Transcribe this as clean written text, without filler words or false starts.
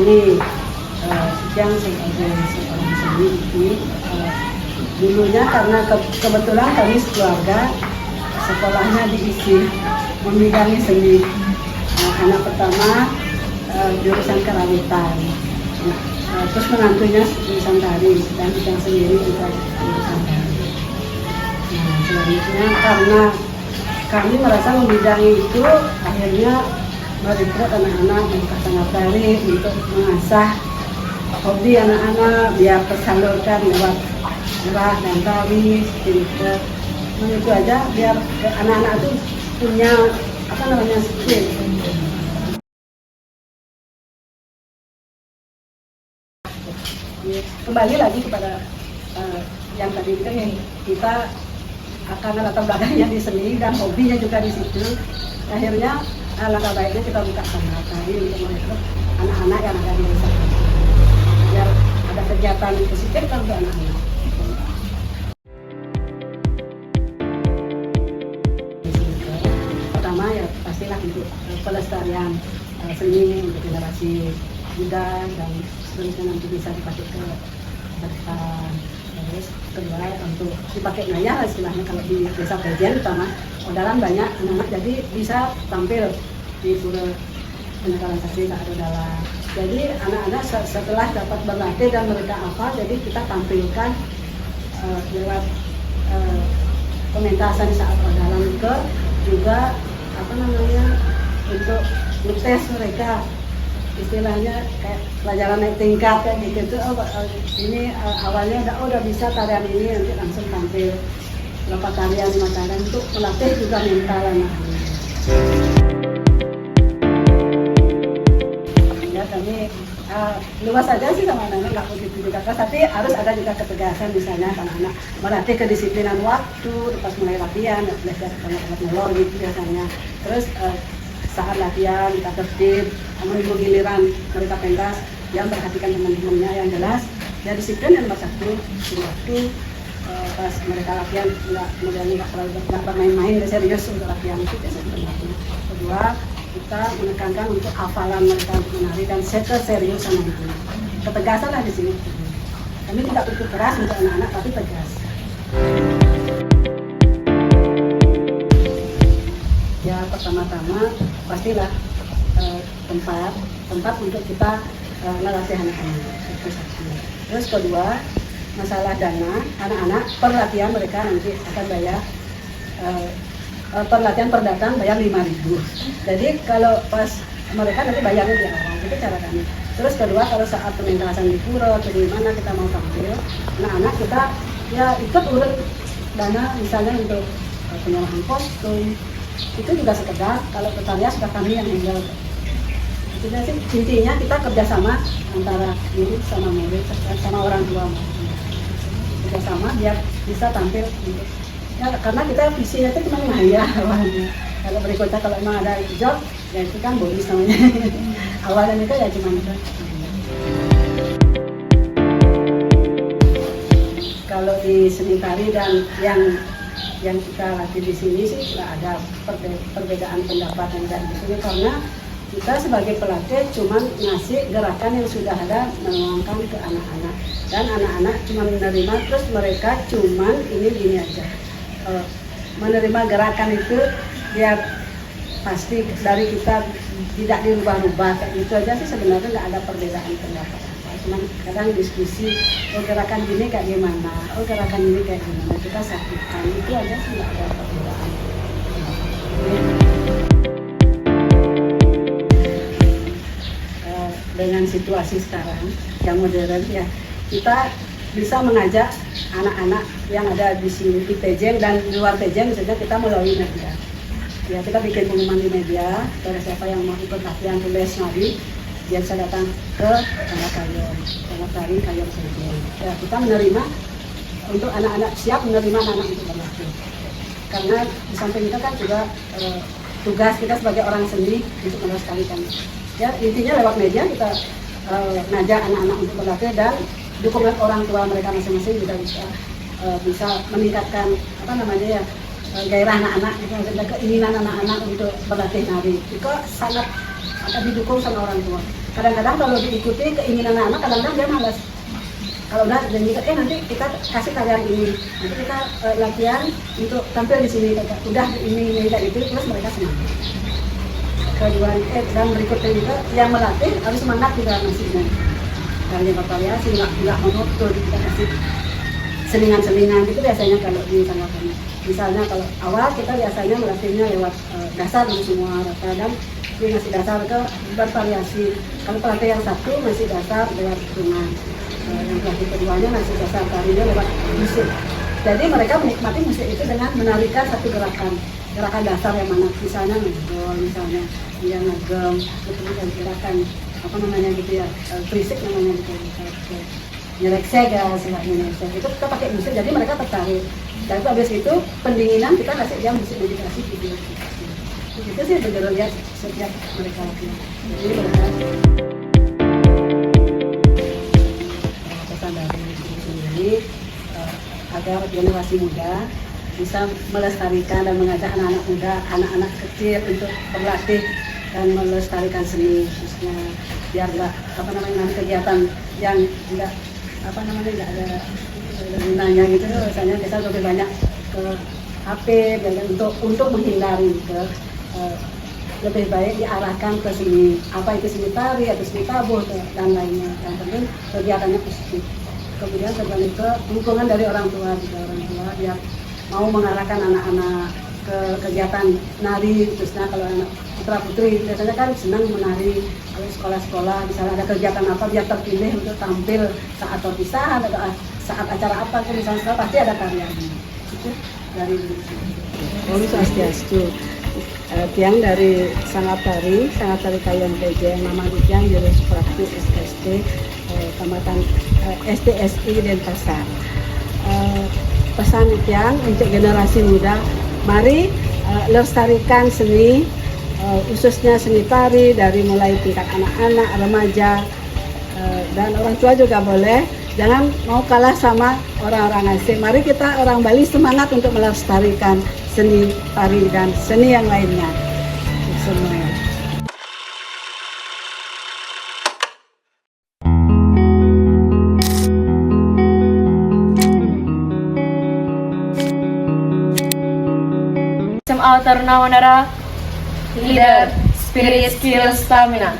ini yang sebagai seorang seni ini dulunya karena kebetulan kami keluarga sekolahnya diisi membidangi seni. Anak pertama jurusan kerawitan, terus menantunya jurusan tari dan yang sendiri juga jurusan tari. Nah, selanjutnya karena kami merasa membidangi itu akhirnya merekrut anak-anak untuk sangat tari untuk mengasah hobi anak-anak biar tersalurkan lewat gerak dan tari gitu. Itu aja biar anak-anak itu punya skill. Kembali lagi kepada yang tadi itu yang kita akan latar belakangnya di seni dan hobinya juga di situ. Akhirnya langkah baiknya kita buka sanggar tari untuk merekrut anak-anak yang ada di desa. Biar ada kegiatan positif kan untuk anak-anak. Pertama ya pastilah untuk pelestarian seni untuk generasi muda dan seterusnya nanti bisa dipakai ke depan. Terus kedua untuk dipakai naya istilahnya kalau di desa Pejen utama odalan banyak anak-anak jadi bisa tampil di pura penangkaran saksi tak ada dalam. Jadi anak-anak setelah dapat berlatih dan mereka apa jadi kita tampilkan lewat pementasan saat odalan ke juga untuk ngetes mereka istilahnya kayak pelajaran naik tingkat kayak gitu. Ini awalnya udah bisa tarian ini nanti langsung tampil berapa tarian 5 tarian untuk melatih juga mental anak-anak. Ya kami luas aja sih sama anak-anak nggak begitu juga tapi harus ada juga ketegasan misalnya anak-anak melatih kedisiplinan waktu pas mulai latihan belajar alat melor gitu biasanya. Terus saat latihan kita tertib, menunggu giliran mereka pentas, yang perhatikan teman-temannya yang jelas, ya disiplin yang nomor 1 di waktu pas mereka latihan nggak bermain-main, serius untuk latihan itu biasanya. Kedua, kita menekankan untuk hafalan mereka untuk menari dan seriusan anak-anak. Ketegasan lah di sini. Kami tidak begitu keras untuk anak-anak tapi tegas. Ya pertama-tama pastilah tempat untuk kita melatih anak-anak. Terus kedua masalah dana anak-anak per latihan mereka nanti akan bayar per latihan per datang bayar 5.000. Jadi kalau pas mereka nanti bayarnya di awal itu cara kami. Terus kedua kalau saat pementasan di pura atau di mana kita mau tampil anak-anak kita ya ikut urut dana misalnya untuk penyewaan kostum itu juga sekedar kalau berkarya sudah kami yang handle. Itu sih intinya kita kerjasama antara guru sama murid sama orang tua kerjasama biar bisa tampil untuk ya karena kita visinya itu cuma maya awalnya. Kalau berikutnya kalau memang ada job ya itu kan bonus namanya. Awalnya itu ya cuma itu. Kalau di seni tari dan yang kita latih di sini sih nggak ada perbedaan pendapat yang kayak gitu karena kita sebagai pelatih cuma ngasih gerakan yang sudah ada menuangkan ke anak-anak dan anak-anak cuma menerima terus mereka cuma ini aja menerima gerakan itu biar pasti dari kita tidak dirubah-rubah kayak gitu aja sih sebenarnya nggak ada perbedaan pendapat. Cuma kadang diskusi, gerakan gini kayak gimana, gerakan ini kayak gimana, kita satukan, itu aja sih nggak ada perbedaan. Dengan situasi sekarang yang modern ya, kita bisa mengajak anak-anak yang ada di sini di Pejen dan di luar Pejen misalnya kita melalui media. Ya kita bikin pengumuman di media, para siapa yang mau ikut latihan tulis nari, dia bisa datang ke Sangat Tari Kayor saja. Ya, kita menerima untuk anak-anak siap menerima anak-anak untuk berlatih. Karena di samping kita kan juga tugas kita sebagai orang seni untuk melestarikan. Ya intinya lewat media kita ngajak anak-anak untuk berlatih dan dukungan orang tua mereka masing-masing juga bisa meningkatkan gairah anak-anak, keinginan anak-anak untuk berlatih nari. Itu sangat didukung sama orang tua. kadang-kadang kalau diikuti keinginan anak, kadang-kadang dia malas. Kalau udah janji nanti kita kasih tarian ini, nanti kita latihan untuk tampil di sini, udah ini kayak itu, terus mereka senang. Kedua dan berikutnya juga yang melatih harus semangat juga masihnya. Karena bervariasi, nggak monoton, kita kasih selingan-selingan gitu biasanya kalau di tanggapan. Misalnya kalau awal kita biasanya melatihnya lewat dasar dulu semua rata, dan dia ngasih dasar ke bervariasi. Kalau pelatih yang satu ngasih dasar lewat hitungan, yang pelatih keduanya ngasih dasar tarinya lewat musik. Jadi mereka menikmati musik itu dengan menarikan satu gerakan dasar yang mana, misalnya ngegol, misalnya dia ngegem, itu gerakan apa namanya gitu ya, berisik namanya gitu, nyelek sega, itu kita pakai musik, jadi mereka tertarik. Dan itu habis itu pendinginan kita kasih dia musik meditasi gitu. Itu sih benar lihat setiap mereka latihan. Jadi mereka pesan dari diri sendiri agar generasi muda bisa melestarikan dan mengajak anak-anak muda, anak-anak kecil untuk berlatih dan melestarikan seni, khususnya biar nggak apa namanya kegiatan yang nggak apa namanya nggak ada gunanya gitu. Misalnya kita lebih banyak ke HP dan untuk menghindari ke lebih baik diarahkan ke sini, apa itu seni tari atau seni tabuh dan lainnya. Yang penting kegiatannya positif. Kemudian kembali ke dukungan dari orang tua biar mau mengarahkan anak-anak ke kegiatan nari, khususnya kalau anak putra putri biasanya kan senang menari. Kalau sekolah-sekolah misalnya ada kegiatan apa biar terpilih untuk tampil saat perpisahan atau saat acara apa, misalnya pasti ada karyanya. Itu dari Om Swastiastu. Tiang dari Sangatari Kayon PJ, nama Tiang Jurus Praktik SSD Kecamatan STSI Denpasar. Pesan Tiang untuk generasi muda, mari lestarikan seni, khususnya seni tari dari mulai tingkat anak-anak, remaja, dan orang tua juga boleh. Jangan mau kalah sama orang-orang asing. Mari kita orang Bali semangat untuk melestarikan seni tari dan seni yang lainnya. Semuanya. SMA Taruna Wanara, leader, spirit, skill, stamina.